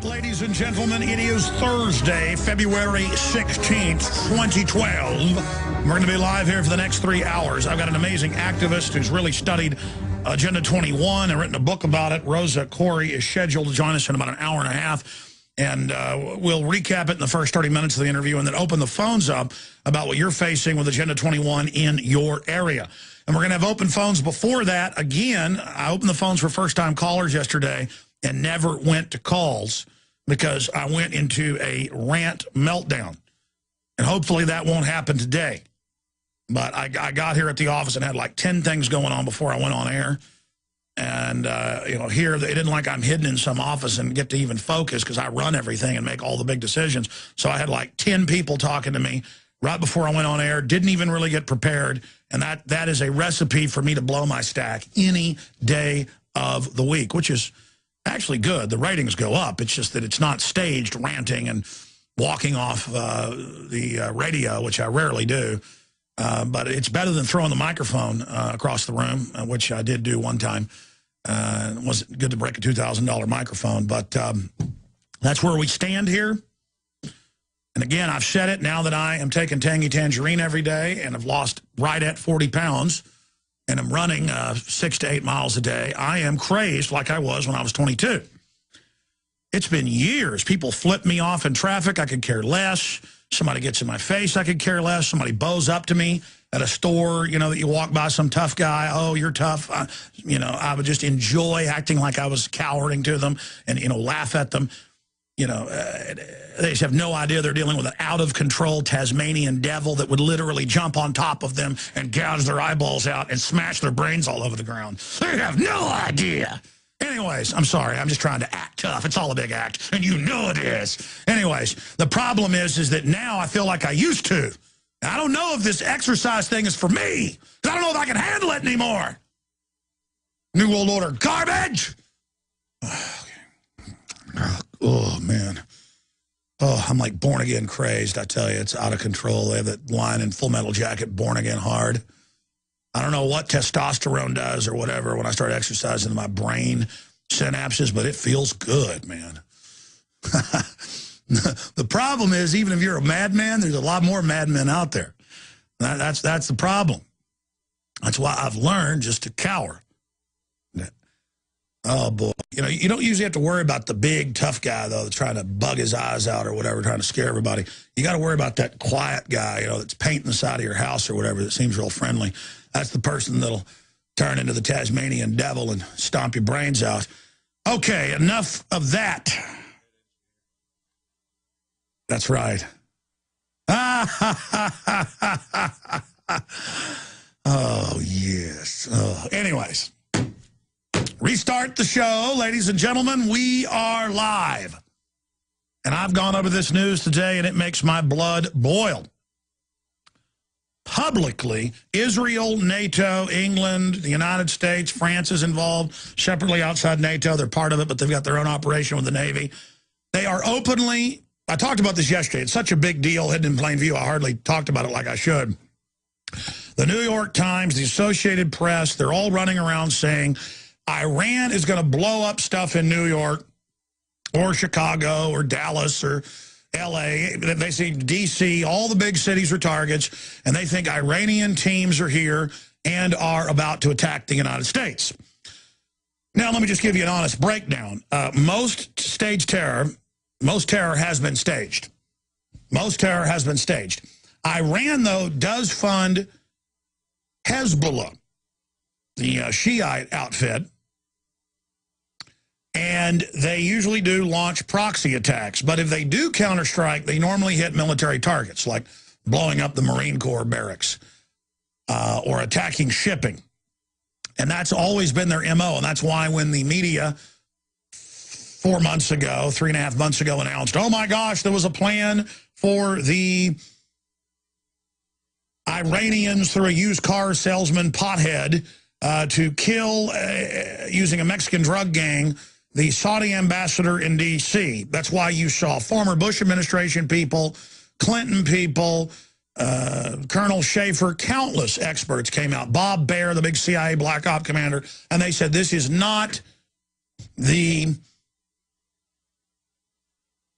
Ladies and gentlemen, it is Thursday, February 16th, 2012. We're going to be live here for the next 3 hours. I've got an amazing activist who's really studied Agenda 21 and written a book about it. Rosa Corey is scheduled to join us in about an hour and a half. And we'll recap it in the first 30 minutes of the interview and then open the phones up about what you're facing with Agenda 21 in your area. And we're going to have open phones before that. Again, I opened the phones for first-time callers yesterday and never went to calls because I went into a rant meltdown. And hopefully that won't happen today. But I got here at the office and had like 10 things going on before I went on air. And, you know, here, it isn't like I'm hidden in some office and get to even focus because I run everything and make all the big decisions. So I had like 10 people talking to me right before I went on air, didn't even really get prepared. And that is a recipe for me to blow my stack any day of the week, which is actually good. The ratings go up. It's just that it's not staged ranting and walking off the radio, which I rarely do. But it's better than throwing the microphone across the room, which I did do one time. It wasn't good to break a $2,000 microphone, but that's where we stand here. And again, I've said it now that I am taking Tangy Tangerine every day and have lost right at 40 pounds and I'm running 6 to 8 miles a day. I am crazed like I was when I was 22. It's been years. People flip me off in traffic. I could care less. Somebody gets in my face, I could care less. Somebody bows up to me at a store, you know, that you walk by some tough guy. Oh, you're tough. You know, I would just enjoy acting like I was cowering to them and, you know, laugh at them. You know, they just have no idea they're dealing with an out-of-control Tasmanian devil that would literally jump on top of them and gouge their eyeballs out and smash their brains all over the ground. They have no idea. Anyways, I'm sorry. I'm just trying to act tough. It's all a big act, and you know it is. Anyways, the problem is that now I feel like I used to. I don't know if this exercise thing is for me. I don't know if I can handle it anymore. New World Order garbage. Oh, man. Oh, I'm like born again crazed. I tell you, it's out of control. They have that line in Full Metal Jacket, born again hard. I don't know what testosterone does or whatever when I start exercising my brain synapses, but it feels good, man. The problem is, even if you're a madman, there's a lot more madmen out there. That's the problem. That's why I've learned just to cower. Oh, boy. You know, you don't usually have to worry about the big, tough guy, though, that's trying to bug his eyes out or whatever, trying to scare everybody. You got to worry about that quiet guy, you know, that's painting the side of your house or whatever that seems real friendly. That's the person that'll turn into the Tasmanian devil and stomp your brains out. Okay, enough of that. That's right. Oh, yes. Oh. Anyways. Restart the show, ladies and gentlemen. We are live. And I've gone over this news today, and it makes my blood boil. Publicly, Israel, NATO, England, the United States, France is involved, separately outside NATO. They're part of it, but they've got their own operation with the Navy. They are openly, I talked about this yesterday. It's such a big deal, hidden in plain view. I hardly talked about it like I should. The New York Times, the Associated Press, they're all running around saying Iran is going to blow up stuff in New York or Chicago or Dallas or L.A. They see D.C., all the big cities are targets, and they think Iranian teams are here and are about to attack the United States. Now, let me just give you an honest breakdown. Most terror has been staged. Most terror has been staged. Iran, though, does fund Hezbollah, the Shiite outfit, and they usually do launch proxy attacks. But if they do counterstrike, they normally hit military targets, like blowing up the Marine Corps barracks or attacking shipping. And that's always been their MO. And that's why when the media 4 months ago, 3.5 months ago, announced, oh, my gosh, there was a plan for the Iranians through a used car salesman pothead to kill, using a Mexican drug gang, the Saudi ambassador in D.C. That's why you saw former Bush administration people, Clinton people, Colonel Schaefer, countless experts came out. Bob Baer, the big CIA black op commander, and they said this is not the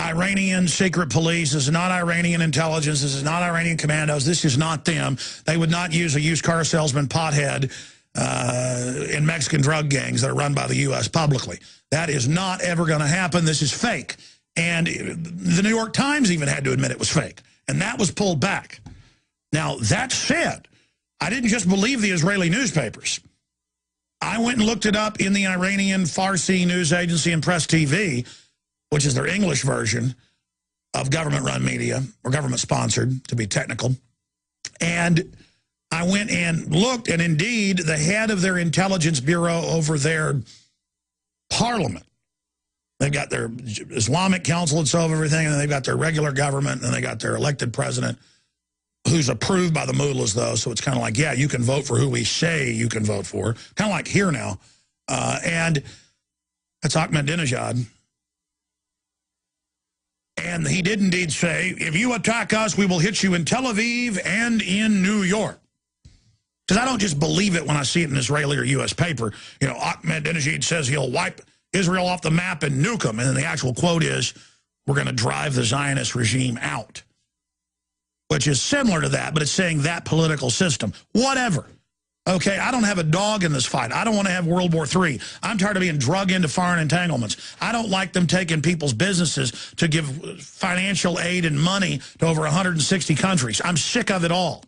Iranian secret police. This is not Iranian intelligence. This is not Iranian commandos. This is not them. They would not use a used car salesman pothead in Mexican drug gangs that are run by the U.S. publicly. That is not ever going to happen. This is fake. And the New York Times even had to admit it was fake. And that was pulled back. Now, that said, I didn't just believe the Israeli newspapers. I went and looked it up in the Iranian Farsi news agency and Press TV, which is their English version of government-run media, or government-sponsored, to be technical. And I went and looked, and indeed, the head of their intelligence bureau over their parliament, they've got their Islamic council and so of everything, and then they've got their regular government, and they got their elected president, who's approved by the mullahs, though, so it's kind of like, yeah, you can vote for who we say you can vote for. Kind of like here now. And that's Ahmadinejad. And he did indeed say, if you attack us, we will hit you in Tel Aviv and in New York. Because I don't just believe it when I see it in Israeli or U.S. paper. You know, Ahmadinejad says he'll wipe Israel off the map and nuke them. And then the actual quote is, we're going to drive the Zionist regime out. Which is similar to that, but it's saying that political system. Whatever. Okay, I don't have a dog in this fight. I don't want to have World War III. I'm tired of being drug into foreign entanglements. I don't like them taking people's businesses to give financial aid and money to over 160 countries. I'm sick of it all.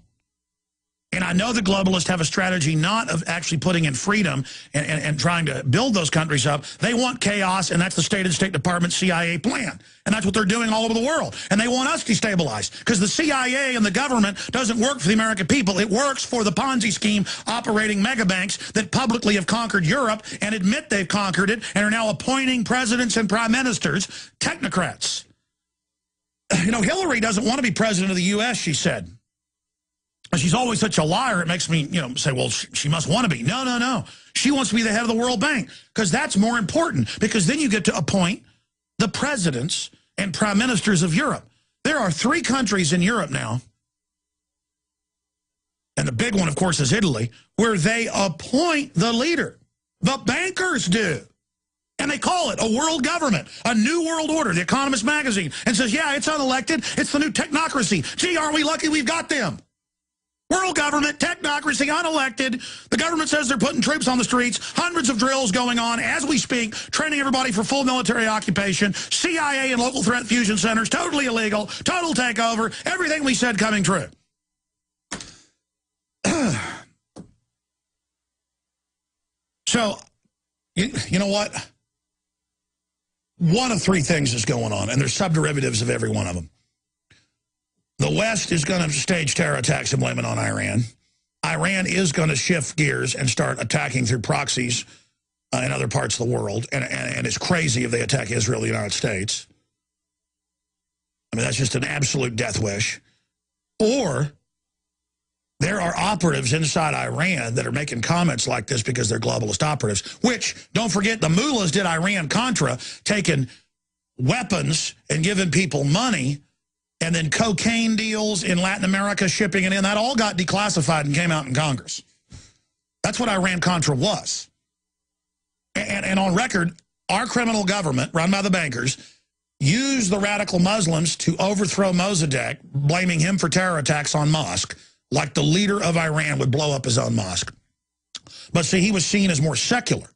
And I know the globalists have a strategy not of actually putting in freedom and trying to build those countries up. They want chaos, and that's the State Department CIA plan. And that's what they're doing all over the world. And they want us destabilized because the CIA and the government doesn't work for the American people. It works for the Ponzi scheme operating megabanks that publicly have conquered Europe and admit they've conquered it and are now appointing presidents and prime ministers, technocrats. You know, Hillary doesn't want to be president of the U.S., she said. She's always such a liar, it makes me, you know, say, well, she must want to be. No, no, no. She wants to be the head of the World Bank because that's more important because then you get to appoint the presidents and prime ministers of Europe. There are 3 countries in Europe now, and the big one, of course, is Italy, where they appoint the leader. The bankers do. And they call it a world government, a new world order, The Economist magazine, and says, yeah, it's unelected. It's the new technocracy. Gee, aren't we lucky we've got them? World government, technocracy, unelected. The government says they're putting troops on the streets. Hundreds of drills going on as we speak, training everybody for full military occupation. CIA and local threat fusion centers, totally illegal, total takeover. Everything we said coming true. So, you know what? One of 3 things is going on, and there's subderivatives of every one of them. The West is going to stage terror attacks and blame it on Iran. Iran is going to shift gears and start attacking through proxies in other parts of the world. And it's crazy if they attack Israel or the United States. I mean, that's just an absolute death wish. Or there are operatives inside Iran that are making comments like this because they're globalist operatives, which, don't forget, the mullahs did Iran-Contra, taking weapons and giving people money, and then cocaine deals in Latin America, shipping it in. That all got declassified and came out in Congress. That's what Iran-Contra was. And on record, our criminal government, run by the bankers, used the radical Muslims to overthrow Mossadegh, blaming him for terror attacks on mosque, like the leader of Iran would blow up his own mosque. But see, he was seen as more secular.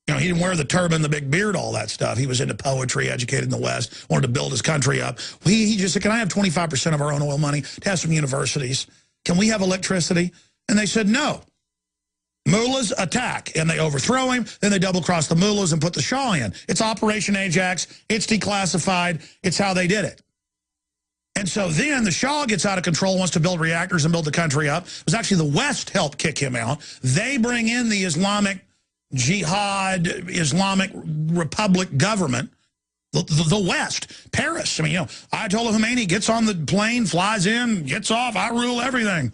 You know, he didn't wear the turban, the big beard, all that stuff. He was into poetry, educated in the West, wanted to build his country up. He just said, can I have 25% of our own oil money to have some universities? Can we have electricity? And they said, no. Mullahs attack, and they overthrow him. Then they double-cross the mullahs and put the Shah in. It's Operation Ajax. It's declassified. It's how they did it. And so then the Shah gets out of control, wants to build reactors and build the country up. It was actually the West helped kick him out. They bring in the Islamic Jihad, Islamic Republic government, the West, Paris. I mean, you know, Ayatollah Khomeini gets on the plane, flies in, gets off, I rule everything.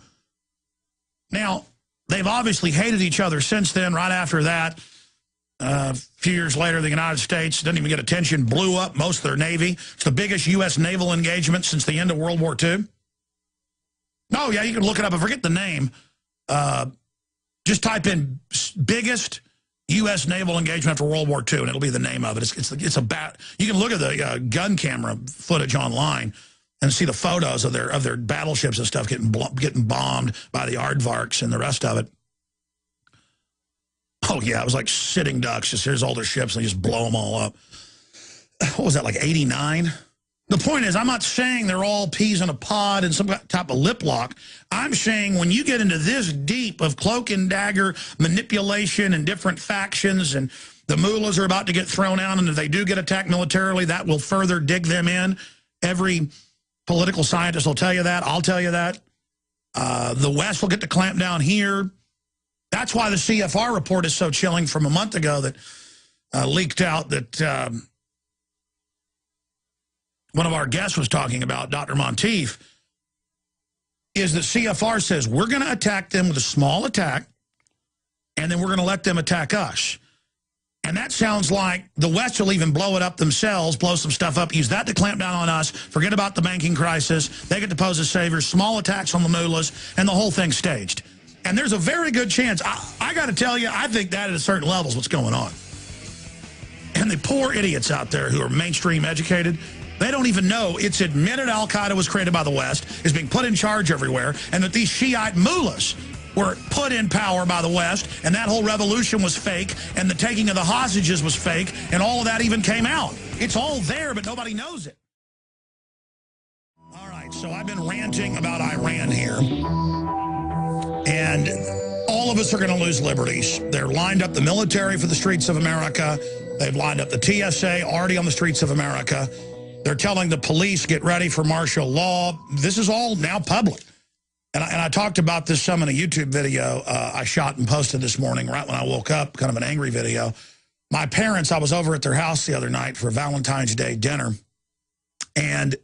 Now, they've obviously hated each other since then. Right after that, a few years later, the United States didn't even get attention, blew up most of their Navy. It's the biggest U.S. naval engagement since the end of World War II. Oh, yeah, you can look it up. I forget the name. Just type in biggest U.S. naval engagement after World War II, and it'll be the name of it. It's about, you can look at the gun camera footage online and see the photos of their battleships and stuff getting bombed by the aardvarks and the rest of it. Oh, yeah, it was like sitting ducks. Just here's all their ships, and they just blow them all up. What was that, like 89? The point is, I'm not saying they're all peas in a pod and some type of lip lock. I'm saying when you get into this deep of cloak and dagger manipulation and different factions, and the mullahs are about to get thrown out, and if they do get attacked militarily, that will further dig them in. Every political scientist will tell you that. I'll tell you that. The West will get to clamp down here. That's why the CFR report is so chilling from a month ago that leaked out that... one of our guests was talking about, Dr. Monteith, is that CFR says we're going to attack them with a small attack, and then we're going to let them attack us. And that sounds like the West will even blow it up themselves, blow some stuff up, use that to clamp down on us, forget about the banking crisis, they get to pose as saviors, small attacks on the mullahs, and the whole thing's staged. And there's a very good chance, I got to tell you, I think that at a certain level is what's going on. And the poor idiots out there who are mainstream educated, they don't even know it's admitted al-Qaeda was created by the West, is being put in charge everywhere, and that these Shiite mullahs were put in power by the West, and that whole revolution was fake, and the taking of the hostages was fake, and all of that even came out. It's all there, but nobody knows it. All right, so I've been ranting about Iran here, and all of us are going to lose liberties. They're lined up the military for the streets of America. They've lined up the TSA already on the streets of America. They're telling the police, get ready for martial law. This is all now public. And I talked about this some in a YouTube video I shot and posted this morning right when I woke up, kind of an angry video. My parents, I was over at their house the other night for Valentine's Day dinner. And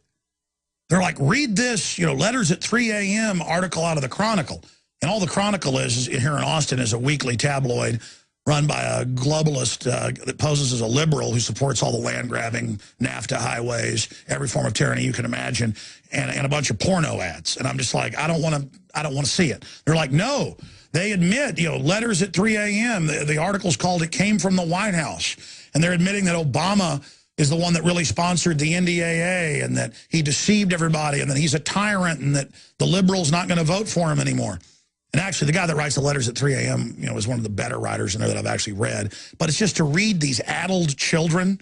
they're like, read this, letters at 3 a.m. article out of the Chronicle. And all the Chronicle is here in Austin is a weekly tabloid run by a globalist that poses as a liberal who supports all the land grabbing, NAFTA highways, every form of tyranny you can imagine, and a bunch of porno ads. And I'm just like, I don't want to see it. They're like, no. They admit, letters at 3 a.m. The article's called "It Came from the White House," and they're admitting that Obama is the one that really sponsored the NDAA, and that he deceived everybody, and that he's a tyrant, and that the liberals not going to vote for him anymore. And actually, the guy that writes the letters at 3 a.m., is one of the better writers in there that I've actually read. But it's just to read these addled children,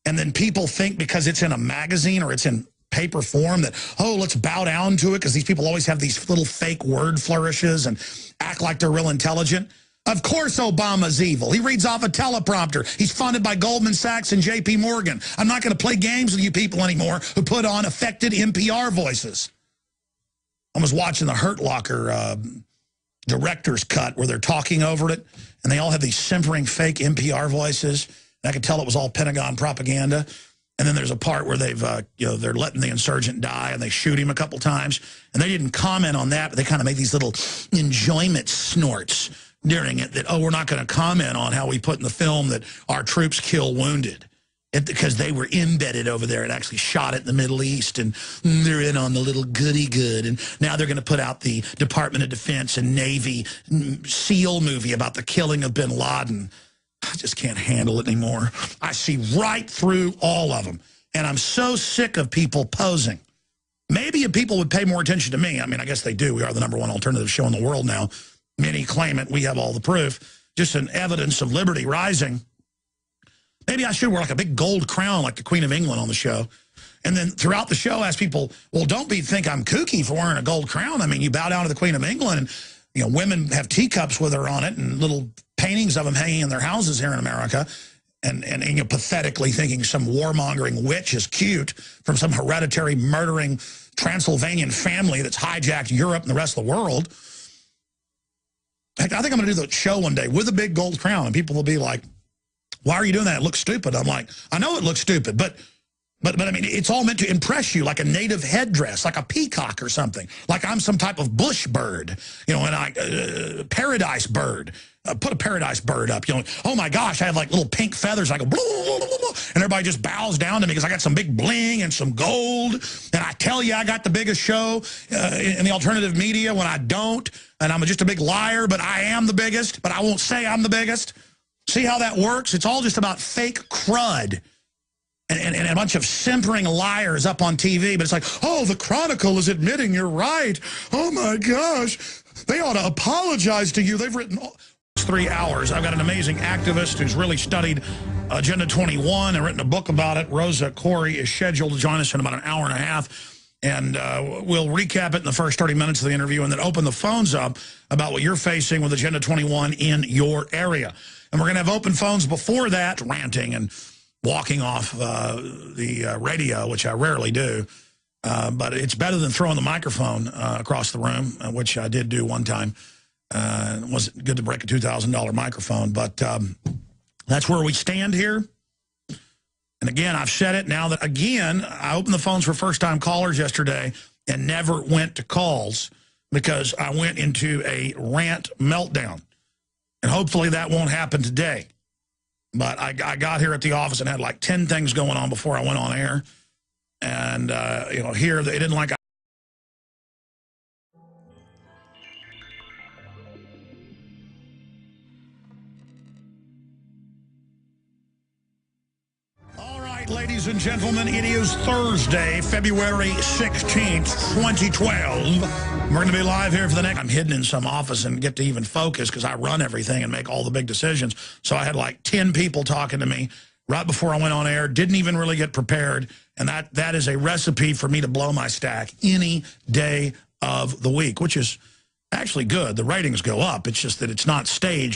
and then people think because it's in a magazine or it's in paper form that, oh, let's bow down to it, because these people always have these little fake word flourishes and act like they're real intelligent. Of course Obama's evil. He reads off a teleprompter. He's funded by Goldman Sachs and J.P. Morgan. I'm not going to play games with you people anymore who put on affected NPR voices. I was watching the Hurt Locker director's cut where they're talking over it, and they all have these simpering fake NPR voices. And I could tell it was all Pentagon propaganda. And then there's a part where they've, they're letting the insurgent die, and they shoot him a couple times. And they didn't comment on that, but they kind of made these little enjoyment snorts during it that, oh, we're not going to comment on how we put in the film that our troops kill wounded. Because they were embedded over there and actually shot it in the Middle East, and they're in on the little goody-good. And now they're going to put out the Department of Defense and Navy SEAL movie about the killing of bin Laden. I just can't handle it anymore. I see right through all of them. And I'm so sick of people posing. Maybe if people would pay more attention to me. I mean, I guess they do. We are the #1 alternative show in the world now. Many claim it. We have all the proof. Just an evidence of liberty rising. Maybe I should wear like a big gold crown like the Queen of England on the show. And then throughout the show ask people, well, don't think I'm kooky for wearing a gold crown. I mean, you bow down to the Queen of England, and women have teacups with her on it and little paintings of them hanging in their houses here in America. And pathetically thinking some warmongering witch is cute from some hereditary murdering Transylvanian family that's hijacked Europe and the rest of the world. Heck, I think I'm going to do the show one day with a big gold crown, and people will be like, why are you doing that? It looks stupid. I'm like, I know it looks stupid, but I mean, it's all meant to impress you, like a native headdress, like a peacock or something, like I'm some type of bush bird, and paradise bird. Put a paradise bird up, oh my gosh, I have like little pink feathers. I go, blah, blah, blah, blah, and everybody just bows down to me because I got some big bling and some gold. And I tell you, I got the biggest show in the alternative media when I don't. And I'm just a big liar, but I am the biggest, but I won't say I'm the biggest. See how that works? It's all just about fake crud and a bunch of simpering liars up on TV. But it's like, oh, the Chronicle is admitting you're right. Oh, my gosh. They ought to apologize to you. They've written 3 hours. I've got an amazing activist who's really studied Agenda 21 and written a book about it. Rosa Corey is scheduled to join us in about an hour and a half. And we'll recap it in the first 30 minutes of the interview and then open the phones up about what you're facing with Agenda 21 in your area. And we're going to have open phones before that, ranting and walking off the radio, which I rarely do. But it's better than throwing the microphone across the room, which I did do one time. It wasn't good to break a $2,000 microphone, but that's where we stand here. And again, I've said it now that, again, I opened the phones for first-time callers yesterday and never went to calls because I went into a rant meltdown. And hopefully that won't happen today. But I got here at the office and had like 10 things going on before I went on air. And, you know, here they didn't like... Ladies and gentlemen, it is Thursday, February 16th, 2012. We're going to be live here for the next... I'm hidden in some office and get to even focus because I run everything and make all the big decisions. So I had like 10 people talking to me right before I went on air, didn't even really get prepared. And that is a recipe for me to blow my stack any day of the week, which is actually good. The ratings go up. It's just that it's not staged.